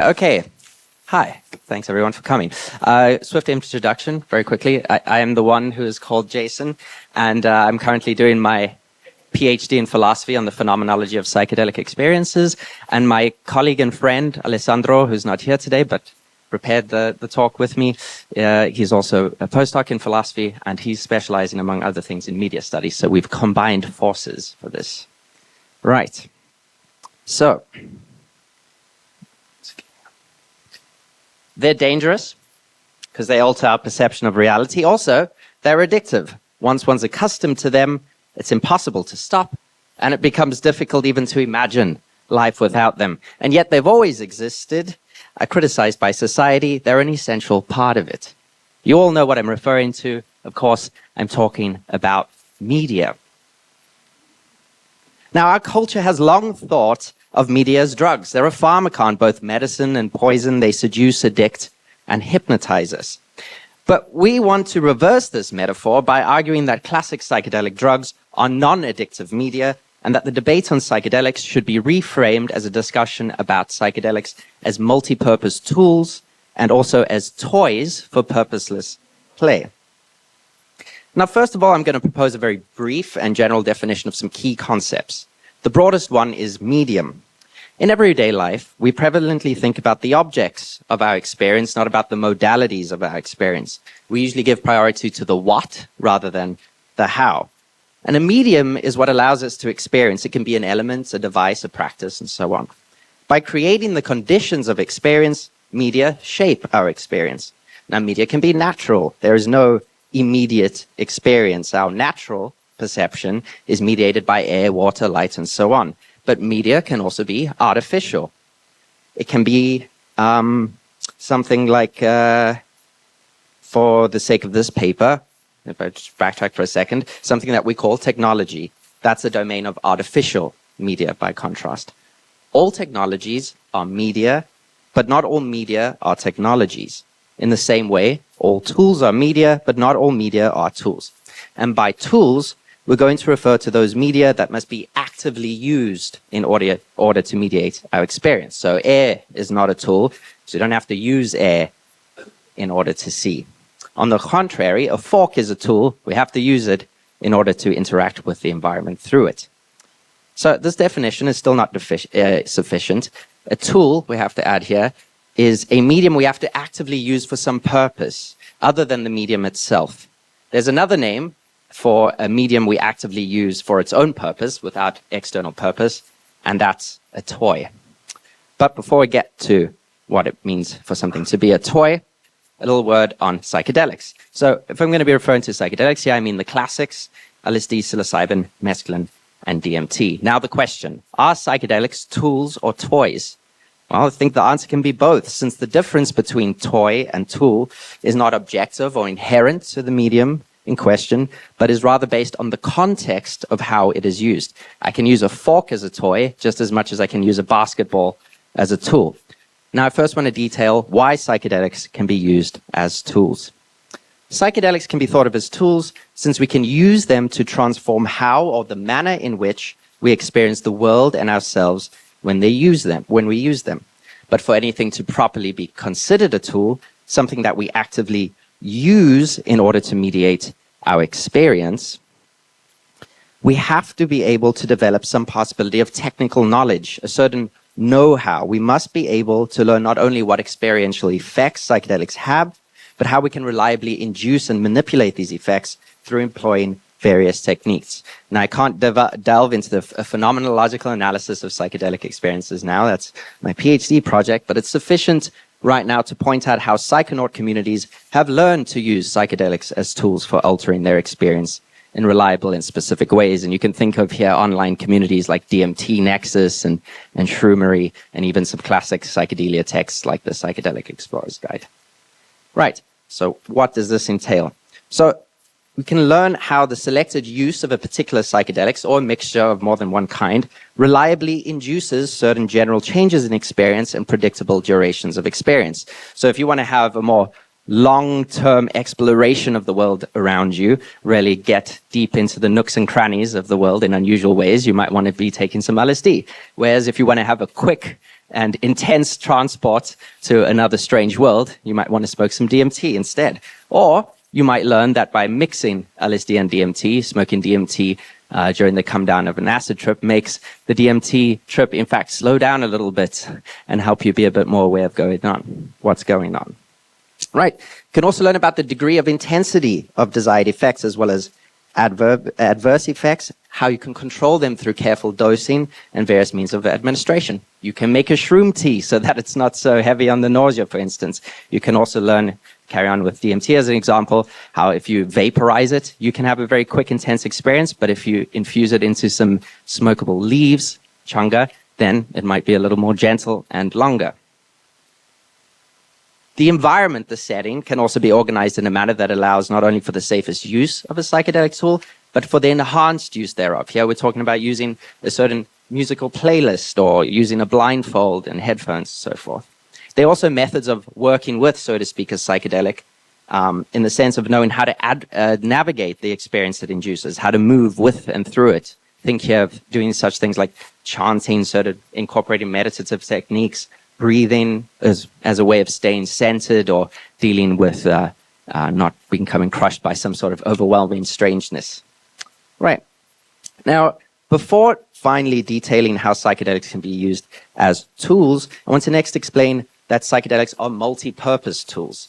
Okay. Hi. Thanks, everyone, for coming. Swift introduction, very quickly. I am the one who is called Jason, and I'm currently doing my PhD in philosophy on the phenomenology of psychedelic experiences. And my colleague and friend, Alessandro, who's not here today, but prepared the talk with me, he's also a postdoc in philosophy, and he's specializing, among other things, in media studies. So we've combined forces for this. Right. So they're dangerous because they alter our perception of reality. Also, they're addictive. Once one's accustomed to them, it's impossible to stop, and it becomes difficult even to imagine life without them. And yet they've always existed, criticized by society. They're an essential part of it. You all know what I'm referring to. Of course, I'm talking about media. Now, our culture has long thought of media as drugs. They're a pharmakon, both medicine and poison. They seduce, addict, and hypnotize us. But we want to reverse this metaphor by arguing that classic psychedelic drugs are non-addictive media, and that the debate on psychedelics should be reframed as a discussion about psychedelics as multi-purpose tools and also as toys for purposeless play. Now, first of all, I'm going to propose a very brief and general definition of some key concepts. The broadest one is medium. In everyday life, we prevalently think about the objects of our experience, not about the modalities of our experience. We usually give priority to the what rather than the how. And a medium is what allows us to experience. It can be an element, a device, a practice, and so on. By creating the conditions of experience, media shape our experience. Now, media can be natural. There is no immediate experience. Our natural perception is mediated by air, water, light, and so on. But media can also be artificial. It can be something like, for the sake of this paper, if I just backtrack for a second, something that we call technology. That's a domain of artificial media, by contrast. All technologies are media, but not all media are technologies. In the same way, all tools are media, but not all media are tools. And by tools, we're going to refer to those media that must be actively used in order to mediate our experience. So air is not a tool, so you don't have to use air in order to see. On the contrary, a fork is a tool. We have to use it in order to interact with the environment through it. So this definition is still not sufficient. A tool, we have to add here, is a medium we have to actively use for some purpose other than the medium itself. There's another name for a medium we actively use for its own purpose without external purpose, and that's a toy. But before we get to what it means for something to be a toy, a little word on psychedelics. So if I'm going to be referring to psychedelics here, I mean the classics, LSD, psilocybin, mescaline, and DMT. Now the question, are psychedelics tools or toys? Well, I think the answer can be both, since the difference between toy and tool is not objective or inherent to the medium in question, but is rather based on the context of how it is used. I can use a fork as a toy just as much as I can use a basketball as a tool. Now, I first want to detail why psychedelics can be used as tools. Psychedelics can be thought of as tools since we can use them to transform how or the manner in which we experience the world and ourselves when we use them. But for anything to properly be considered a tool, something that we actively use in order to mediate our experience, we have to be able to develop some possibility of technical knowledge, a certain know-how. We must be able to learn not only what experiential effects psychedelics have, but how we can reliably induce and manipulate these effects through employing various techniques. Now, I can't delve into the phenomenological analysis of psychedelic experiences now. That's my PhD project, but it's sufficient right now to point out how psychonautic communities have learned to use psychedelics as tools for altering their experience in reliable and specific ways. And you can think of here online communities like DMT Nexus and Shroomery, and even some classic psychedelia texts like the Psychedelic Explorer's Guide. Right, so what does this entail? So we can learn how the selected use of a particular psychedelics or a mixture of more than one kind reliably induces certain general changes in experience and predictable durations of experience. So if you want to have a more long-term exploration of the world around you, really get deep into the nooks and crannies of the world in unusual ways, you might want to be taking some LSD. Whereas if you want to have a quick and intense transport to another strange world, you might want to smoke some DMT instead. Or you might learn that by mixing LSD and DMT, smoking DMT during the come down of an acid trip makes the DMT trip, in fact, slow down a little bit and help you be a bit more aware of what's going on. Right. You can also learn about the degree of intensity of desired effects as well as adverse effects, how you can control them through careful dosing and various means of administration. You can make a shroom tea so that it's not so heavy on the nausea, for instance. You can also learn, carry on with DMT as an example, how if you vaporize it, you can have a very quick, intense experience, but if you infuse it into some smokable leaves, changa, then it might be a little more gentle and longer. The environment, the setting, can also be organized in a manner that allows not only for the safest use of a psychedelic tool, but for the enhanced use thereof. Here we're talking about using a certain musical playlist or using a blindfold and headphones and so forth. There are also methods of working with, so to speak, a psychedelic in the sense of knowing how to navigate the experience it induces, how to move with and through it. Think here of doing such things like chanting, sort of incorporating meditative techniques, breathing as a way of staying centered, or dealing with not becoming crushed by some sort of overwhelming strangeness. Right. Now, before finally detailing how psychedelics can be used as tools, I want to next explain that psychedelics are multi-purpose tools.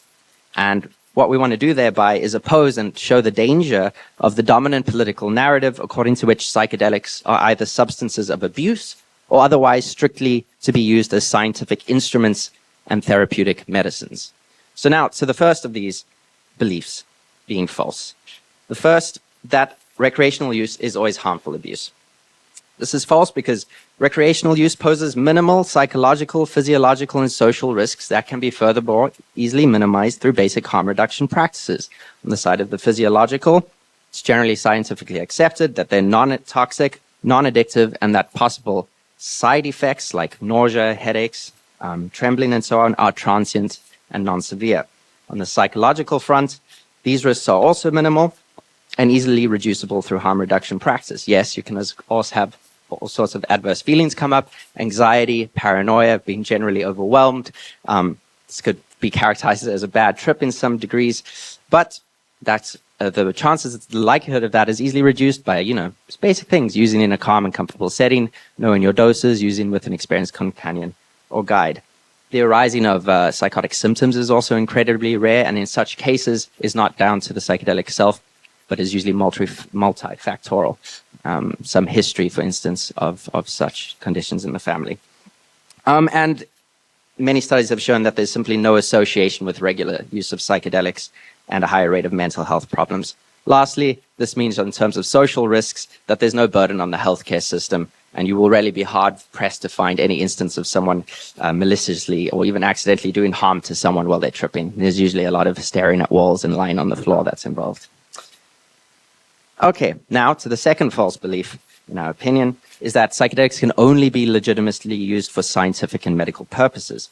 And what we want to do thereby is oppose and show the danger of the dominant political narrative according to which psychedelics are either substances of abuse or otherwise strictly to be used as scientific instruments and therapeutic medicines. So now to the first of these beliefs being false. The first, that recreational use is always harmful abuse. This is false because recreational use poses minimal psychological, physiological, and social risks that can be furthermore easily minimized through basic harm reduction practices. On the side of the physiological, it's generally scientifically accepted that they're non-toxic, non-addictive, and that possible side effects like nausea, headaches, trembling, and so on are transient and non-severe. On the psychological front, these risks are also minimal and easily reducible through harm reduction practice. Yes, you can also have all sorts of adverse feelings come up, anxiety, paranoia, being generally overwhelmed. This could be characterized as a bad trip in some degrees, but that's the chances, the likelihood of that is easily reduced by, just basic things, using in a calm and comfortable setting, knowing your doses, using with an experienced companion or guide. The arising of psychotic symptoms is also incredibly rare, and in such cases is not down to the psychedelic itself, but is usually multifactorial. Some history, for instance, of such conditions in the family. And many studies have shown that there's simply no association with regular use of psychedelics and a higher rate of mental health problems. Lastly, this means in terms of social risks that there's no burden on the healthcare system, and you will rarely be hard-pressed to find any instance of someone maliciously or even accidentally doing harm to someone while they're tripping. There's usually a lot of staring at walls and lying on the floor that's involved. Okay, now to the second false belief, in our opinion, is that psychedelics can only be legitimately used for scientific and medical purposes.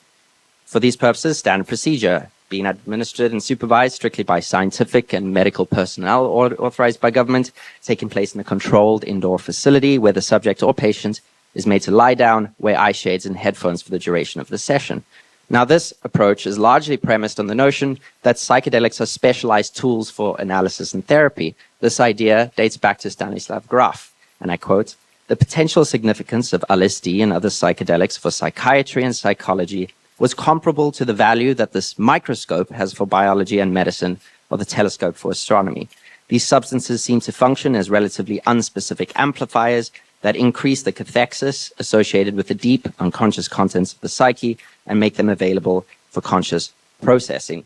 For these purposes, standard procedure, being administered and supervised strictly by scientific and medical personnel or authorized by government, taking place in a controlled indoor facility where the subject or patient is made to lie down, wear eye shades and headphones for the duration of the session. Now, this approach is largely premised on the notion that psychedelics are specialized tools for analysis and therapy. This idea dates back to Stanislav Grof, and I quote, "The potential significance of LSD and other psychedelics for psychiatry and psychology was comparable to the value that this microscope has for biology and medicine, or the telescope for astronomy. These substances seem to function as relatively unspecific amplifiers that increase the cathexis associated with the deep unconscious contents of the psyche and make them available for conscious processing."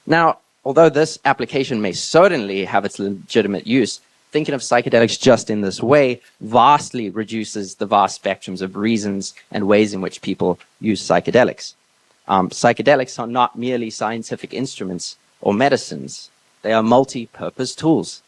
Now, although this application may certainly have its legitimate use, thinking of psychedelics just in this way vastly reduces the vast spectrums of reasons and ways in which people use psychedelics. Psychedelics are not merely scientific instruments or medicines. They are multi-purpose tools.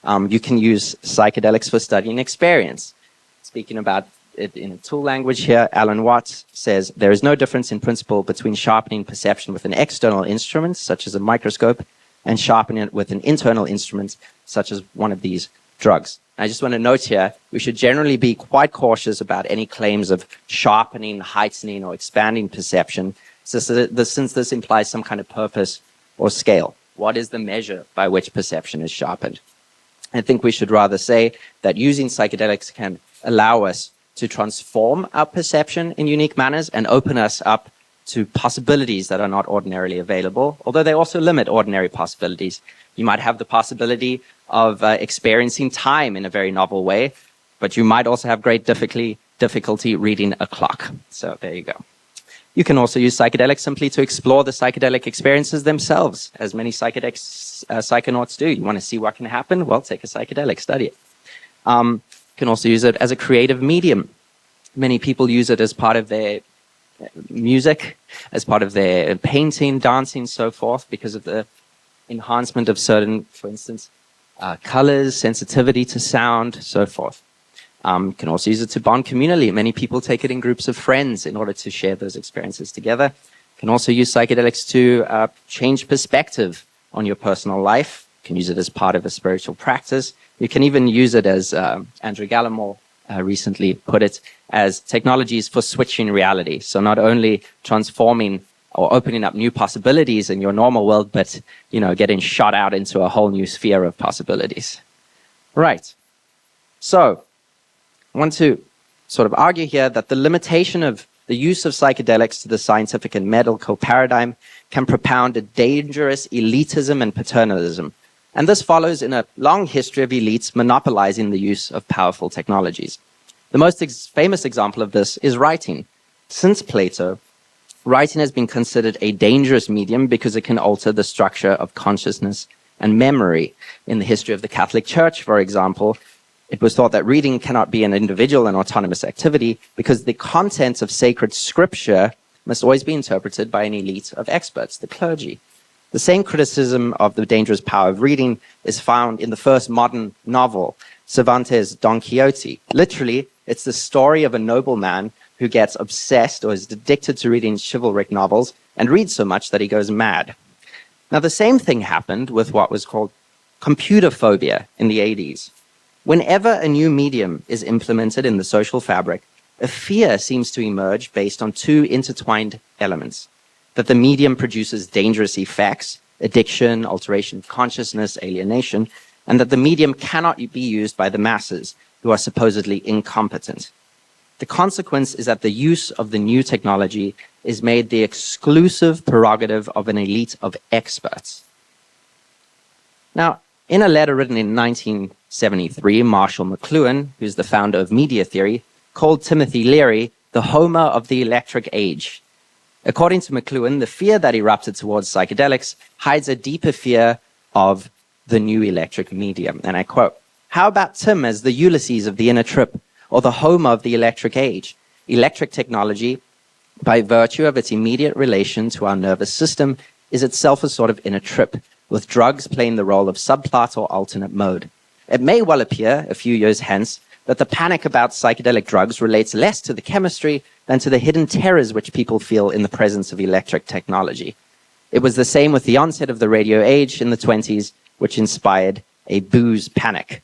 You can use psychedelics for studying experience. Speaking about it in a tool language here, Alan Watts says, "There is no difference in principle between sharpening perception with an external instrument, such as a microscope, and sharpening it with an internal instrument, such as one of these drugs." I just want to note here, we should generally be quite cautious about any claims of sharpening, heightening, or expanding perception, since this implies some kind of purpose or scale. What is the measure by which perception is sharpened? I think we should rather say that using psychedelics can allow us to transform our perception in unique manners and open us up to possibilities that are not ordinarily available, although they also limit ordinary possibilities. You might have the possibility of experiencing time in a very novel way, but you might also have great difficulty reading a clock. So there you go. You can also use psychedelics simply to explore the psychedelic experiences themselves, as many psychonauts do. You want to see what can happen? Well, take a psychedelic, study it. You can also use it as a creative medium. Many people use it as part of their music, as part of their painting, dancing, so forth, because of the enhancement of certain, for instance, colors, sensitivity to sound, so forth. You can also use it to bond communally. Many people take it in groups of friends in order to share those experiences together. You can also use psychedelics to change perspective on your personal life. You can use it as part of a spiritual practice. You can even use it, as Andrew Gallimore recently put it, as technologies for switching reality. So not only transforming or opening up new possibilities in your normal world, but, you know, getting shot out into a whole new sphere of possibilities. Right. So I want to sort of argue here that the limitation of the use of psychedelics to the scientific and medical paradigm can propound a dangerous elitism and paternalism. And this follows in a long history of elites monopolizing the use of powerful technologies. The most famous example of this is writing. Since Plato, writing has been considered a dangerous medium because it can alter the structure of consciousness and memory. In the history of the Catholic Church, for example, it was thought that reading cannot be an individual and autonomous activity because the contents of sacred scripture must always be interpreted by an elite of experts, the clergy. The same criticism of the dangerous power of reading is found in the first modern novel, Cervantes' Don Quixote. Literally, it's the story of a nobleman who gets obsessed or is addicted to reading chivalric novels and reads so much that he goes mad. Now, the same thing happened with what was called computer phobia in the 80s. Whenever a new medium is implemented in the social fabric, a fear seems to emerge based on two intertwined elements: that the medium produces dangerous effects, addiction, alteration of consciousness, alienation, and that the medium cannot be used by the masses, who are supposedly incompetent. The consequence is that the use of the new technology is made the exclusive prerogative of an elite of experts. Now, in a letter written in 1973, Marshall McLuhan, who's the founder of media theory, called Timothy Leary the Homer of the electric age. According to McLuhan, the fear that erupted towards psychedelics hides a deeper fear of the new electric medium. And I quote, "How about Tim as the Ulysses of the inner trip, or the Homer of the electric age? Electric technology, by virtue of its immediate relation to our nervous system, is itself a sort of inner trip, with drugs playing the role of subplot or alternate mode. It may well appear, a few years hence, that the panic about psychedelic drugs relates less to the chemistry than to the hidden terrors which people feel in the presence of electric technology. It was the same with the onset of the radio age in the 20s, which inspired a booze panic."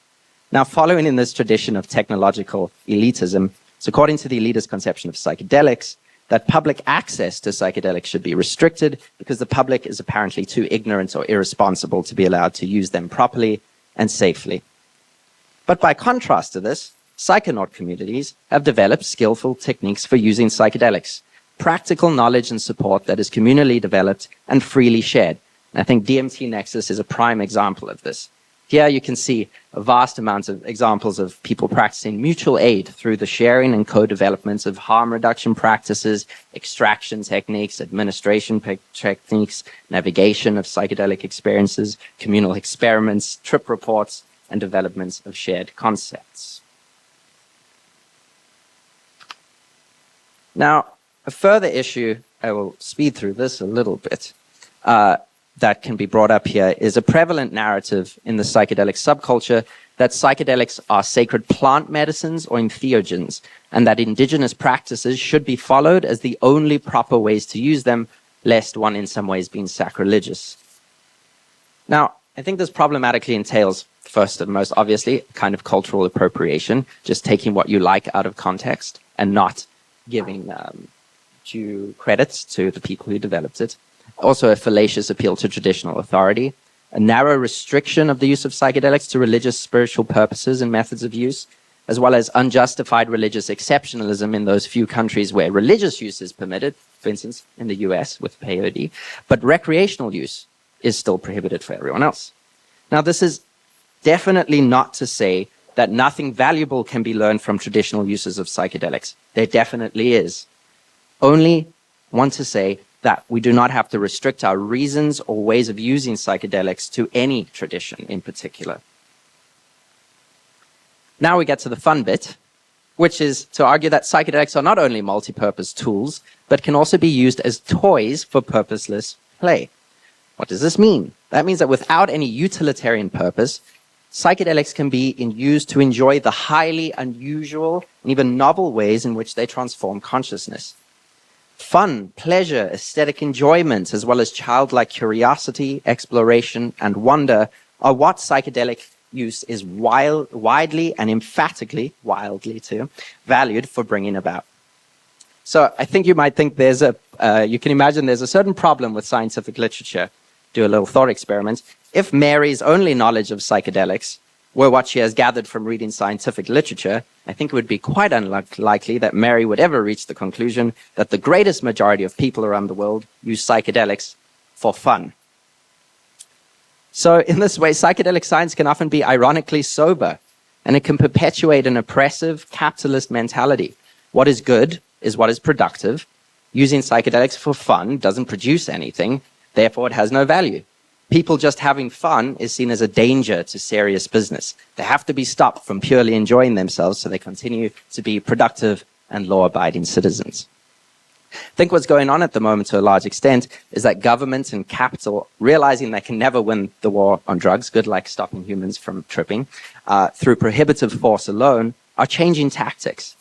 Now, following in this tradition of technological elitism, it's according to the elitist conception of psychedelics that public access to psychedelics should be restricted because the public is apparently too ignorant or irresponsible to be allowed to use them properly and safely. But by contrast to this, psychonaut communities have developed skillful techniques for using psychedelics, practical knowledge and support that is communally developed and freely shared. And I think DMT Nexus is a prime example of this. Here you can see a vast amount of examples of people practicing mutual aid through the sharing and co-development of harm reduction practices, extraction techniques, administration techniques, navigation of psychedelic experiences, communal experiments, trip reports, and developments of shared concepts. Now, a further issue, I will speed through this a little bit, that can be brought up here is a prevalent narrative in the psychedelic subculture that psychedelics are sacred plant medicines or entheogens, and that indigenous practices should be followed as the only proper ways to use them, lest one in some ways being sacrilegious. Now, I think this problematically entails first and most obviously, kind of cultural appropriation, just taking what you like out of context and not giving due credits to the people who developed it. Also a fallacious appeal to traditional authority, a narrow restriction of the use of psychedelics to religious, spiritual purposes and methods of use, as well as unjustified religious exceptionalism in those few countries where religious use is permitted, for instance, in the US with peyote, but recreational use is still prohibited for everyone else. Now, this is definitely not to say that nothing valuable can be learned from traditional uses of psychedelics. There definitely is. Only want to say that we do not have to restrict our reasons or ways of using psychedelics to any tradition in particular. Now we get to the fun bit, which is to argue that psychedelics are not only multi-purpose tools, but can also be used as toys for purposeless play. What does this mean? That means that without any utilitarian purpose, psychedelics can be used to enjoy the highly unusual and even novel ways in which they transform consciousness. Fun, pleasure, aesthetic enjoyment, as well as childlike curiosity, exploration, and wonder are what psychedelic use is widely and emphatically, wildly too, valued for bringing about. So I think you might think you can imagine there's a certain problem with scientific literature. Do a little thought experiment. If Mary's only knowledge of psychedelics were what she has gathered from reading scientific literature, I think it would be quite unlikely that Mary would ever reach the conclusion that the greatest majority of people around the world use psychedelics for fun. So in this way, psychedelic science can often be ironically sober, and it can perpetuate an oppressive capitalist mentality. What is good is what is productive. Using psychedelics for fun doesn't produce anything, therefore it has no value. People just having fun is seen as a danger to serious business. They have to be stopped from purely enjoying themselves so they continue to be productive and law-abiding citizens. I think what's going on at the moment to a large extent is that government and capital, realizing they can never win the war on drugs, good like stopping humans from tripping, through prohibitive force alone, are changing tactics.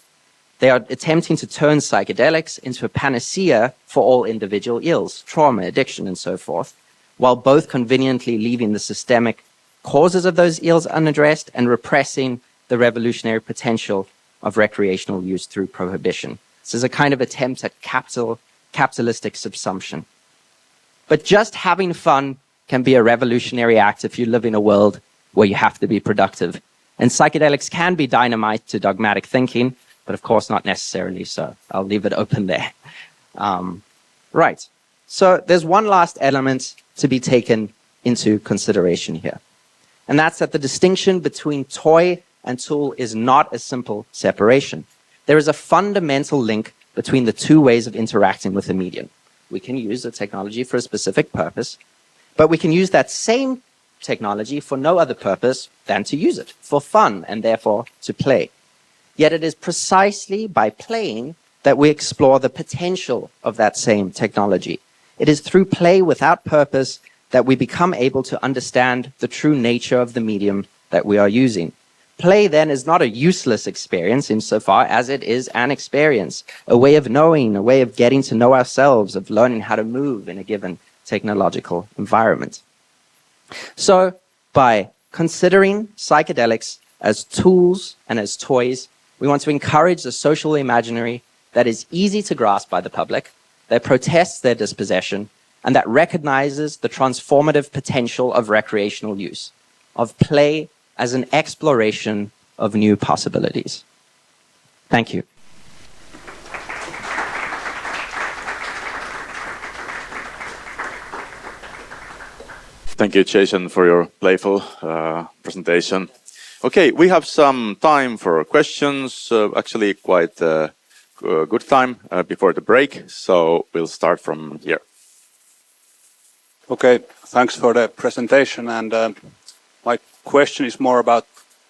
They are attempting to turn psychedelics into a panacea for all individual ills, trauma, addiction, and so forth, while both conveniently leaving the systemic causes of those ills unaddressed and repressing the revolutionary potential of recreational use through prohibition. This is a kind of attempt at capitalistic subsumption. But just having fun can be a revolutionary act if you live in a world where you have to be productive. And psychedelics can be dynamite to dogmatic thinking, but of course not necessarily so. I'll leave it open there. Right. So there's one last element to be taken into consideration here. And that's that the distinction between toy and tool is not a simple separation. There is a fundamental link between the two ways of interacting with a medium. We can use the technology for a specific purpose, but we can use that same technology for no other purpose than to use it, for fun, and therefore to play. Yet it is precisely by playing that we explore the potential of that same technology. It is through play without purpose that we become able to understand the true nature of the medium that we are using. Play, then, is not a useless experience insofar as it is an experience, a way of knowing, a way of getting to know ourselves, of learning how to move in a given technological environment. So, by considering psychedelics as tools and as toys, we want to encourage the social imaginary that is easy to grasp by the public, that protests their dispossession, and that recognizes the transformative potential of recreational use, of play as an exploration of new possibilities. Thank you. Thank you, Jason, for your playful presentation. Okay, we have some time for questions, actually quite good time before the break, so we'll start from here. Okay, thanks for the presentation, and my question is more about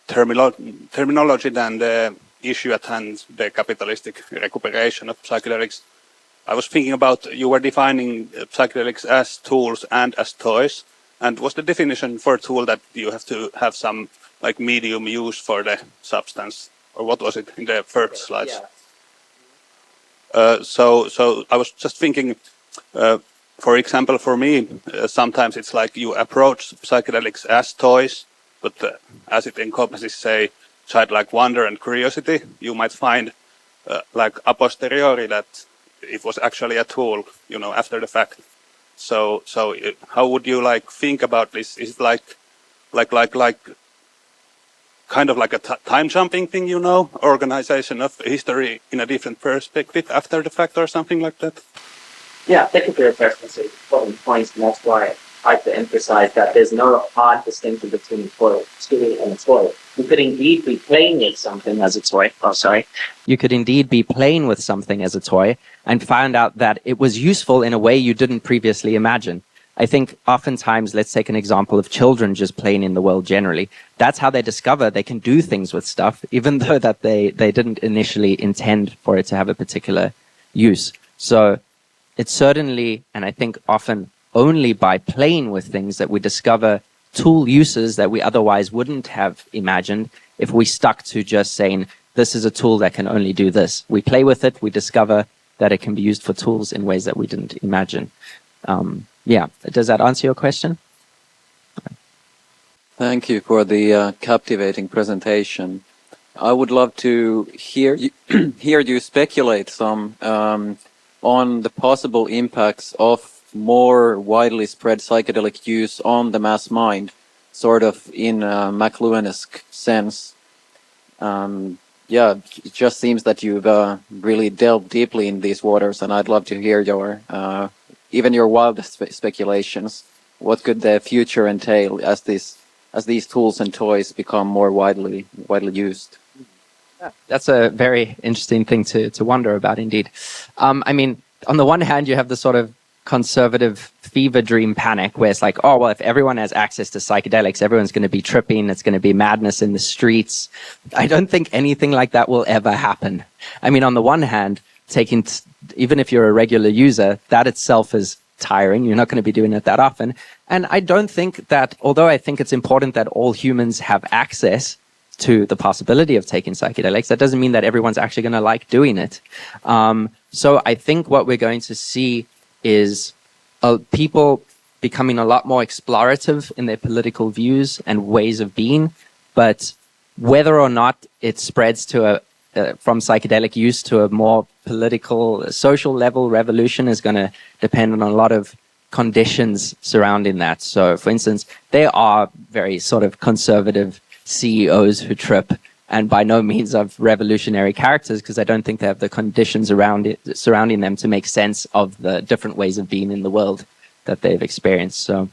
terminology than the issue at hand, the capitalistic recuperation of psychedelics. I was thinking about, you were defining psychedelics as tools and as toys, and was the definition for a tool that you have to have some like medium use for the substance, or what was it in the first slides? Yeah. So I was just thinking, for example, for me, sometimes it's like you approach psychedelics as toys, but as it encompasses, say, childlike wonder and curiosity, you might find like a posteriori that it was actually a tool, after the fact. So how would you like think about this? Is it like kind of like a time jumping thing, organization of history in a different perspective after the fact or something like that? Yeah, thank you for your question. It's important points, and that's why I like to emphasize that there's no hard distinction between toy and a toy. You could indeed be playing with something as a toy. Oh, sorry. You could indeed be playing with something as a toy and found out that it was useful in a way you didn't previously imagine. I think oftentimes, let's take an example of children just playing in the world generally. That's how they discover they can do things with stuff, even though that they didn't initially intend for it to have a particular use. So it's certainly, and I think often only by playing with things that we discover tool uses that we otherwise wouldn't have imagined if we stuck to just saying, this is a tool that can only do this. We play with it, we discover that it can be used for tools in ways that we didn't imagine. Yeah, does that answer your question? Thank you for the captivating presentation. I would love to hear you speculate some on the possible impacts of more widely spread psychedelic use on the mass mind, sort of in a McLuhanesque sense. Yeah, it just seems that you've really delved deeply in these waters, and I'd love to hear your even your wildest speculations. What could the future entail as these tools and toys become more widely used? That's a very interesting thing to wonder about, indeed. I mean, on the one hand, you have the sort of conservative fever dream panic where it's like, oh, well, if everyone has access to psychedelics, everyone's going to be tripping, it's going to be madness in the streets. I don't think anything like that will ever happen. I mean, on the one hand, even if you're a regular user, that itself is tiring. You're not going to be doing it that often. And I don't think that, although I think it's important that all humans have access to the possibility of taking psychedelics, that doesn't mean that everyone's actually going to like doing it. So I think what we're going to see is people becoming a lot more explorative in their political views and ways of being, but whether or not it spreads to from psychedelic use to a more political, social level revolution is going to depend on a lot of conditions surrounding that. So, for instance, there are very sort of conservative CEOs who trip, and by no means of revolutionary characters, because I don't think they have the conditions surrounding them to make sense of the different ways of being in the world that they've experienced. So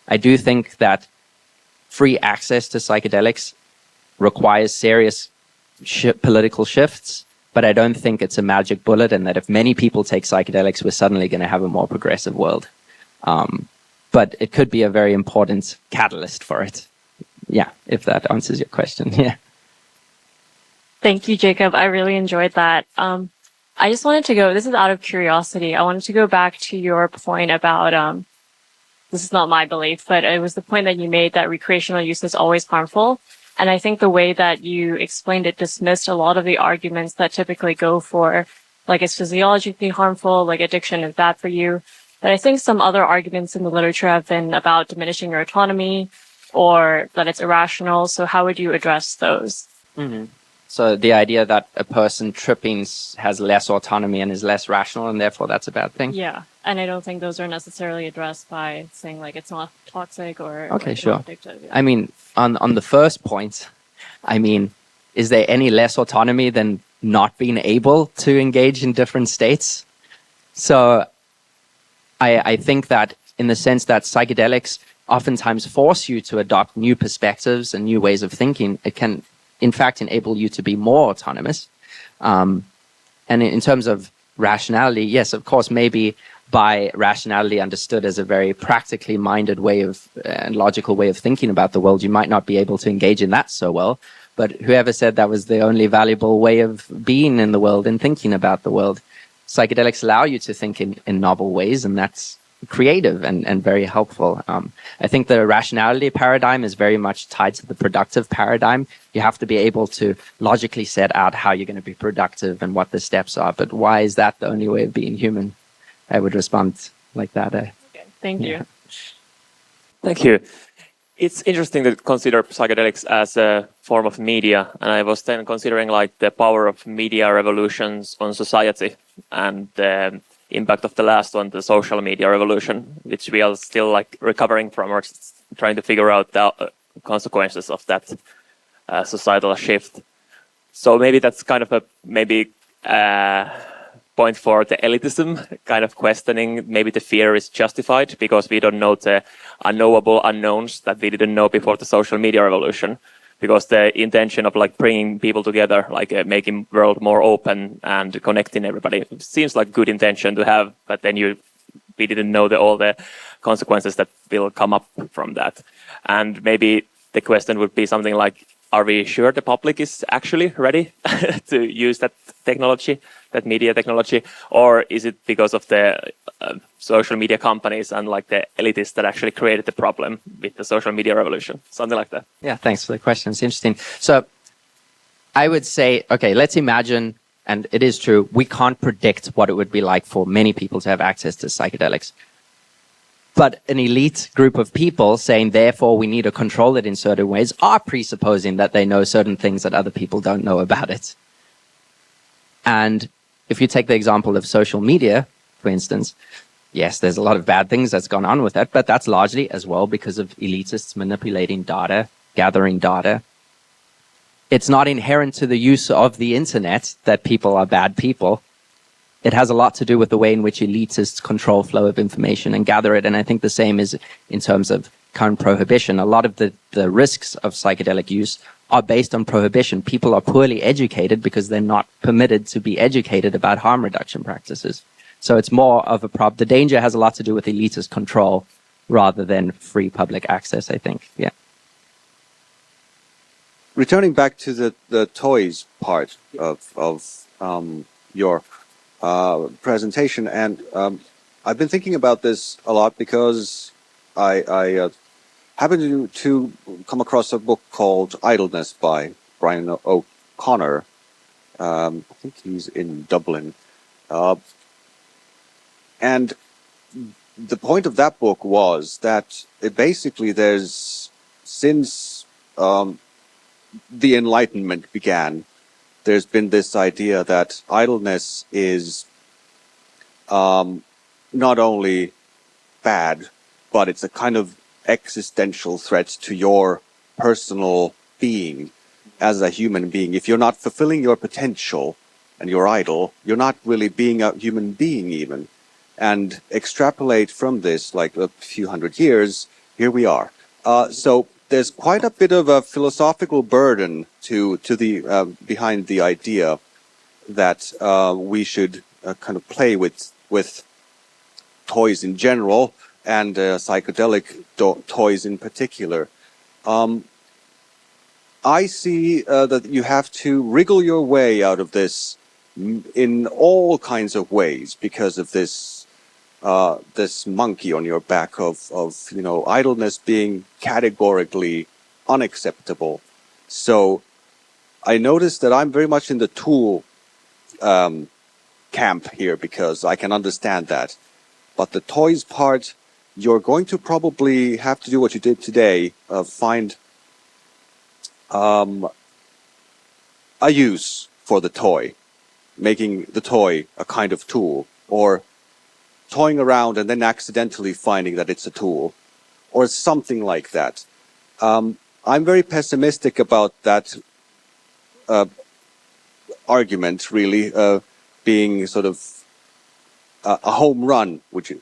I do think that free access to psychedelics requires serious political shifts, but I don't think it's a magic bullet, and that if many people take psychedelics, we're suddenly going to have a more progressive world. But it could be a very important catalyst for it. Yeah, if that answers your question. Yeah. Thank you, Jacob. I really enjoyed that. I just wanted to this is out of curiosity. I wanted to go back to your point about, this is not my belief, but it was the point that you made that recreational use is always harmful. And I think the way that you explained it dismissed a lot of the arguments that typically go for, like, it's physiologically harmful, like addiction is bad for you. But I think some other arguments in the literature have been about diminishing your autonomy or that it's irrational. So how would you address those? Mm-hmm. So the idea that a person tripping has less autonomy and is less rational, and therefore that's a bad thing? Yeah. And I don't think those are necessarily addressed by saying, like, it's not toxic or okay, like, sure. not addictive. Yeah. I mean, on the first point, I mean, is there any less autonomy than not being able to engage in different states? So I think that in the sense that psychedelics oftentimes force you to adopt new perspectives and new ways of thinking, it can in fact enable you to be more autonomous. And in terms of rationality, yes, of course, maybe by rationality understood as a very practically minded way of and logical way of thinking about the world, you might not be able to engage in that so well. But whoever said that was the only valuable way of being in the world and thinking about the world? Psychedelics allow you to think in novel ways, and that's creative and very helpful. I think the rationality paradigm is very much tied to the productive paradigm. You have to be able to logically set out how you're going to be productive and what the steps are. But why is that the only way of being human? I would respond like that. Okay, thank you. Thank you. it's interesting to consider psychedelics as a form of media, and I was then considering like the power of media revolutions on society and the impact of the last one, the social media revolution, which we are still like recovering from or trying to figure out the consequences of that societal shift. So maybe that's kind of a point for the elitism, kind of questioning maybe the fear is justified because we don't know the unknowable unknowns that we didn't know before the social media revolution. Because the intention of like bringing people together, like making world more open and connecting everybody, seems like good intention to have, but then we didn't know all the consequences that will come up from that. And maybe the question would be something like, are we sure the public is actually ready to use that technology, that media technology, or is it because of the social media companies and like the elitists that actually created the problem with the social media revolution? Something like that. Yeah, thanks for the question. It's interesting. So I would say, okay, let's imagine, and it is true, we can't predict what it would be like for many people to have access to psychedelics. But an elite group of people saying, therefore, we need to control it in certain ways, are presupposing that they know certain things that other people don't know about it. And if you take the example of social media, for instance, yes, there's a lot of bad things that's gone on with that, but that's largely as well because of elitists manipulating data, gathering data. It's not inherent to the use of the internet that people are bad people. It has a lot to do with the way in which elitists control flow of information and gather it. And I think the same is in terms of current prohibition. A lot of the risks of psychedelic use are based on prohibition. People are poorly educated because they're not permitted to be educated about harm reduction practices. So it's more of a problem. The danger has a lot to do with elitist control rather than free public access, I think. Yeah. Returning back to the toys part of your presentation, and I've been thinking about this a lot because I happened to come across a book called Idleness by Brian O'Connor. I think he's in Dublin. And the point of that book was that basically since the Enlightenment began, there's been this idea that idleness is not only bad, but it's a kind of existential threat to your personal being as a human being. If you're not fulfilling your potential and you're idle, you're not really being a human being even. And extrapolate from this, like a few hundred years, here we are. So there's quite a bit of a philosophical burden to the behind the idea that we should kind of play with toys in general and psychedelic toys in particular. I see that you have to wriggle your way out of this in all kinds of ways because of this this monkey on your back of idleness being categorically unacceptable. So I noticed that I'm very much in the tool camp here because I can understand that. But the toys part, you're going to probably have to do what you did today, find a use for the toy, making the toy a kind of tool, or toying around and then accidentally finding that it's a tool, or something like that. I'm very pessimistic about that argument, really, being sort of a home run, which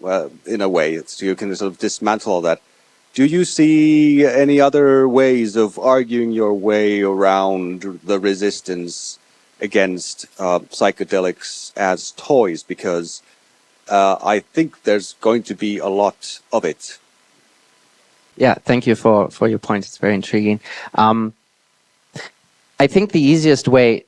in a way, so you can sort of dismantle all that. Do you see any other ways of arguing your way around the resistance against psychedelics as toys? Because I think there's going to be a lot of it. Yeah, thank you for your point. It's very intriguing. I think the easiest way,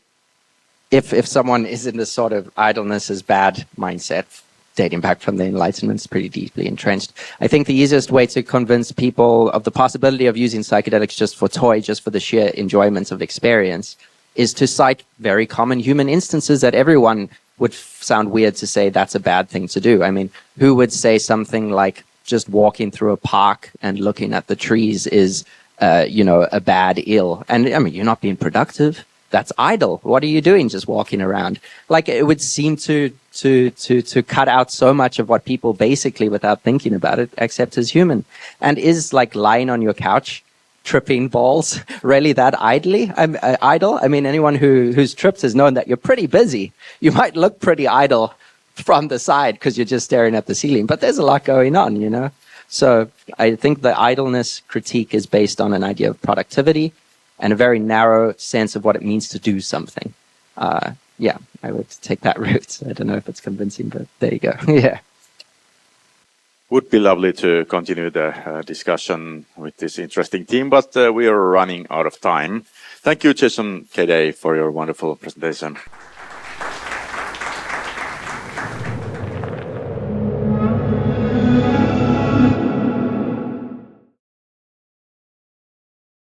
if someone is in this sort of idleness is bad mindset, dating back from the Enlightenment, is pretty deeply entrenched. I think the easiest way to convince people of the possibility of using psychedelics just for toy, just for the sheer enjoyment of experience, is to cite very common human instances that everyone would sound weird to say that's a bad thing to do. I mean, who would say something like just walking through a park and looking at the trees is, a bad ill. And I mean, you're not being productive. That's idle. What are you doing just walking around? Like, it would seem to cut out so much of what people basically, without thinking about it, accept as human. And is like lying on your couch, tripping balls, really that idle? I mean, anyone who's tripped has known that you're pretty busy. You might look pretty idle from the side because you're just staring at the ceiling, but there's a lot going on, So I think the idleness critique is based on an idea of productivity and a very narrow sense of what it means to do something. I would take that route. I don't know if it's convincing, but there you go. Yeah. Would be lovely to continue the discussion with this interesting theme, but we are running out of time. Thank you, Jason K. Day, for your wonderful presentation.